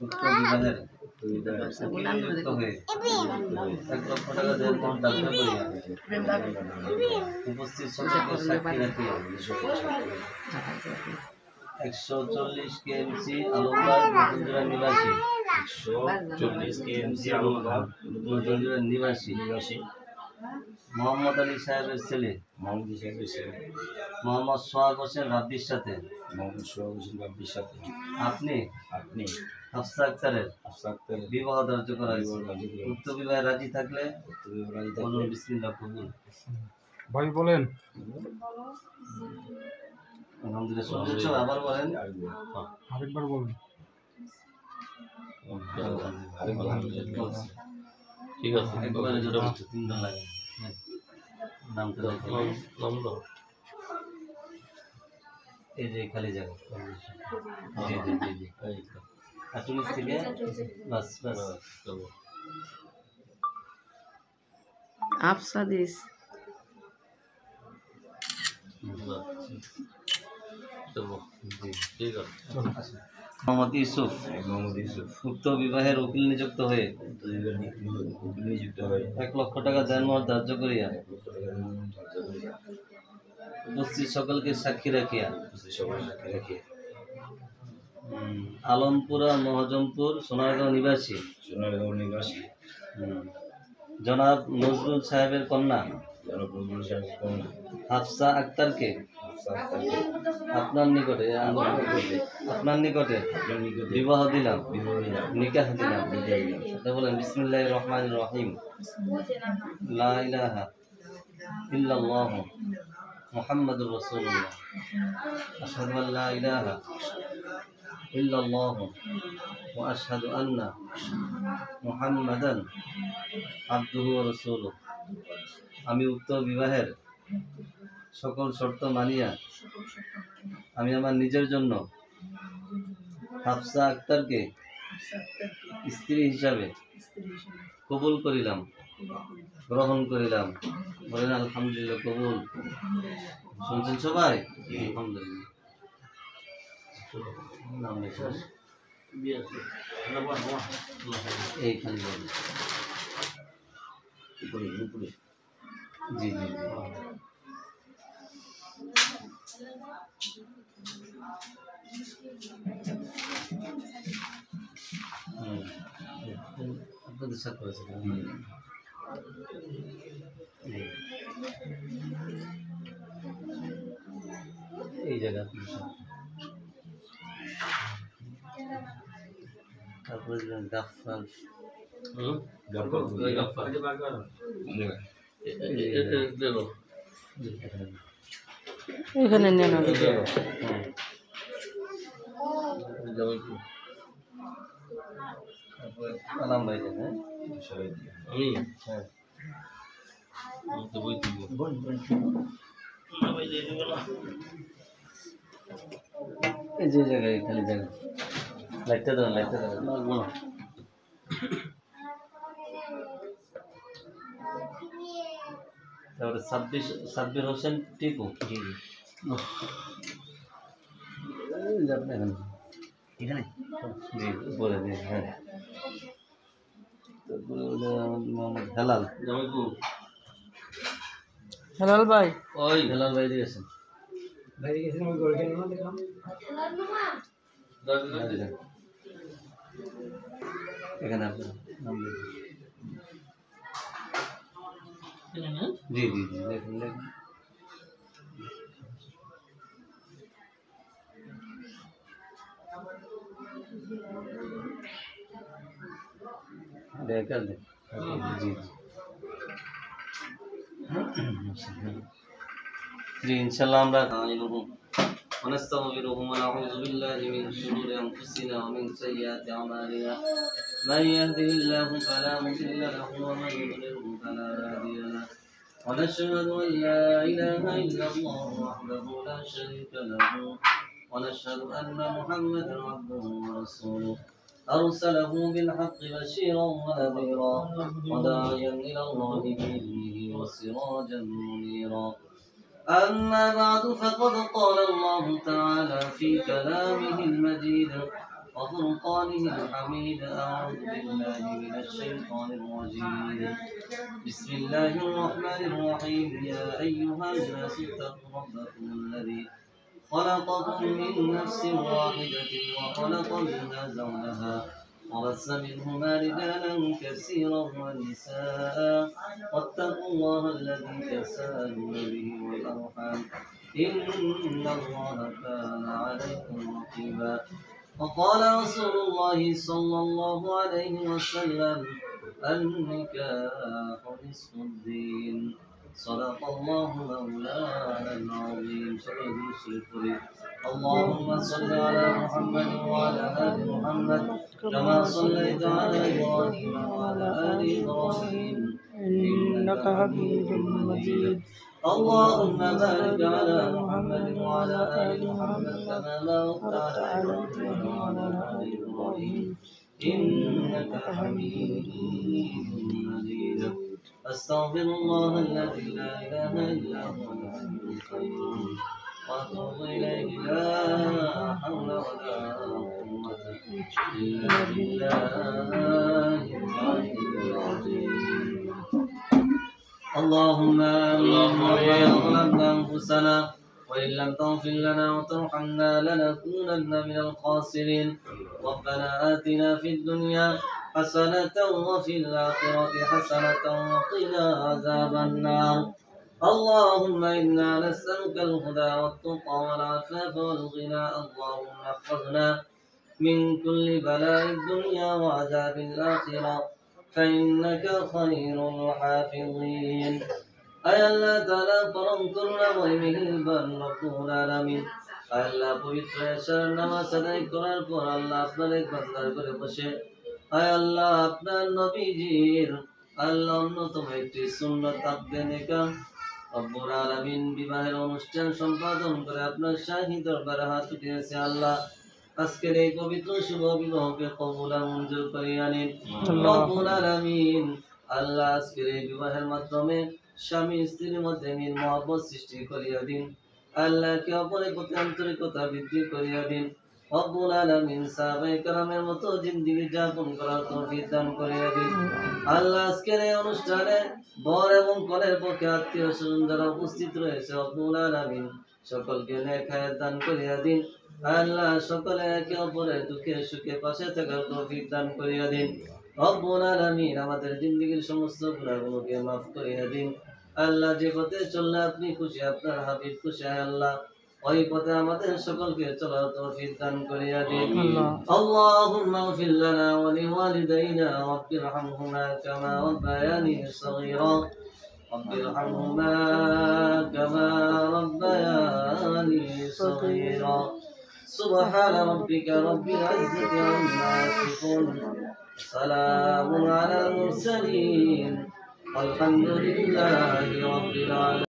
উক্ত বিবাহের নিযুক্ত হয়ে 1 লক্ষ টাকা দেওয়ার পর দাবি করিয়া উপস্থিত সকলকে সাক্ষী রাখিয়া 140 কেএমসি আলমবাগ বসুন্ধরা নিবাসী 140 কেএমসি আলমবাগ বসুন্ধরা নিবাসী মোহাম্মদ আলী সাহেবের ছেলে মোহাম্মদ সোহাগ হোসেন রাব্বির সাথে আপনি হাফসা আক্তারের বিবাহ ধার্য করা হয়েছে। উক্ত বিবাহে রাজি থাকলে বলুন বিসমিল্লাহ কবুল। ভাই বলেন। আলহামদুলিল্লাহ শুনছো, আবার বলেন, আরেকবার বলেন। ঠিক আছে, একবারে জোরে বলছো, 3 জন লাগে। নামটা দাও। এই যে খালি জায়গা। জি জি জি জি। আর তুমি থেকে বাস বাস আপসা দিস মোহাম্মদ ইউসুফ উক্ত বিবাহের উকিল নিযুক্ত হয়ে 1 লক্ষ টাকা দেনমোহর ধার্য করিয়া উপস্থিত সকলকে সাক্ষী রাখিয়া আলমপুরা মহজমপুর সোনারগাঁও নিবাসী জনাব নজরুল সাহেবের কন্যা হাফসা আক্তারকে আপনার নিকটে বিবাহ দিলাম, নিকাহ দিলাম। বলেন বিসমিল্লাহির রহমানির রহিম। লা ইলাহা ইল্লাল্লাহ মুহাম্মাদুর রাসূলুল্লাহ। আশহাদু আল লা ইলাহা ইল্লাল্লাহ ওয়া আশহাদু আন্না মুহাম্মাদান আবদুহু ওয়া রাসূলুহু। আমি উক্ত বিবাহের সকল শর্ত মানিয়া আমি আমার নিজের জন্য হাফসা আক্তারকে স্ত্রী হিসাবে কবুল করিলাম, গ্রহণ করিলাম। বলেন আলহামদুলিল্লাহ কবুল। শুনছেন সবাই? আলহামদুলিল্লাহ। এইখানে জি জি আপনাদের সাথে করেছে। এই জায়গা তারপরে গাফফার এখানে নেন। আলাম ভাই হ্যাঁ আমি এই যে জায়গায় খালি জায়গা লাইটটা দাও তারপরে সাব্বির হোসেন টিপু। জি জি এখানে জি বলে দিন। হ্যাঁ তারপরে মোহাম্মদ হেলাল ভাই, ওই হেলাল ভাই দিয়েছেন। এখানে আপনার নাম জি জি জি দেখুন দেখেন জি জি ইনশাআল্লাহ আমরা ونستغفره ونعوذ بالله من شرور أنفسنا ومن سيئات أعمالنا من يهده الله فلا مضل له ومن يضلله فلا هادي له ونشهد أن لا إله إلا الله وحده لا شريك له ونشهد أن محمدا عبده ورسوله أرسله بالحق بشيرا ونذيرا وداعيا إلى الله بإذنه وسراجا منيرا. أما بعد فقد قال الله تعالى في كلامه المجيد وفرقانه الحميد. أعوذ بالله من الشيطان الرجيم. بسم الله الرحمن الرحيم. يا أيها الناس اتقوا ربكم الذي خلقكم من نفس واحدة وخلق منها زوجها وبث منهما رجالا كثيرا ونساء واتقوا الله الذي تساءلون به والأرحام إن الله كان عليكم رقيبا. وقال رسول الله صلى الله عليه وسلم النكاح نصف الدين. صدق الله مولانا العظيم. اللهم صل على محمد وعلى آل محمد كما صليت على إبراهيم وعلى آل إبراهيم إنك حميد مجيد. اللهم بارك على محمد وعلى آل محمد كما باركت على إبراهيم وعلى آل إبراهيم إنك حميد مجيد. أستغفر الله الذي لا إله إلا هو الحي القيوم وأتوب إليه. لا حول ولا قوة إلا بالله العلي العظيم. اللهم ربنا ظلمنا أنفسنا وإن لم تغفر لنا وترحمنا لنكونن من الخاسرين. ربنا آتنا في الدنيا حسنة وفي الآخرة حسنة وقنا عذاب النار. اللهم إنا نسألك الهدى والتقى والعفاف والغنى. اللهم احفظنا من كل بلاء الدنيا وعذاب الآخرة فإنك خير الحافظين. أي الله تعالى পরম করুণাময় মেহেরবান রব্বুল আলামিন। আল্লাহ পবিত্র এশার নামাজ আদায় করার পর আল্লাহ আপনার এক বান্দার করে বসে আয় আল্লাহ আপনার নবীজির আল্লাহ অন্যতম একটি সুন্নাত আকিদা নেকাহ রব্বুল আলামিন বিবাহের অনুষ্ঠান সম্পাদন করে আপনার শাহী দরবারে হাত উঠিয়েছে। আল্লাহ আজকের এই পবিত্র শুভ বিবাহকে কবুল আর মঞ্জুর করিয়া নিন রব্বুল আলামিন। আল্লাহ আজকের এই বিবাহের মাধ্যমে স্বামী স্ত্রীর মধ্যে মিল মহব্বত সৃষ্টি করিয়া দিন। আল্লাহ কে অপরের প্রতি আন্তরিকতা বৃদ্ধি করিয়া দিন রব্বুল আলামিন। সাহাবায়ে কেরামের মতো জিন্দেগি যাপন করার তৌফিক দান করিয়া দিন। আল্লাহ আজকের এই অনুষ্ঠানে বর এবং কনের পক্ষে আত্মীয় স্বজন যারা উপস্থিত রয়েছে রব্বুল আলামিন সকলকে নেক হায়াত দান করিয়া দিন। আল্লাহ সকলে একে অপরের দুঃখে সুখে পাশে থাকার তৌফিক দান করিয়া দিন রব্বুল আলামিন। আমাদের জিন্দেগির সমস্ত গুনাহগুলোকে মাফ করিয়া দিন। আল্লাহ যে পথে চললে আপনি খুশি আপনার হাবিব খুশি আল্লাহ ওই পথে আমাদের সকলকে চলার তৌফিক দান করিয়া দিন। আল্লাহুম্মা ইগফির লানা ওয়া লিওয়ালিদাইনা ওয়ারহামহুমা কামা রাব্বায়ানি সগীরা রব্বিরহামহুমা কামা রাব্বায়ানি সগীরা। سبحان ربك رب العزة عما يصفون سلام على المرسلين والحمد لله رب العالمين.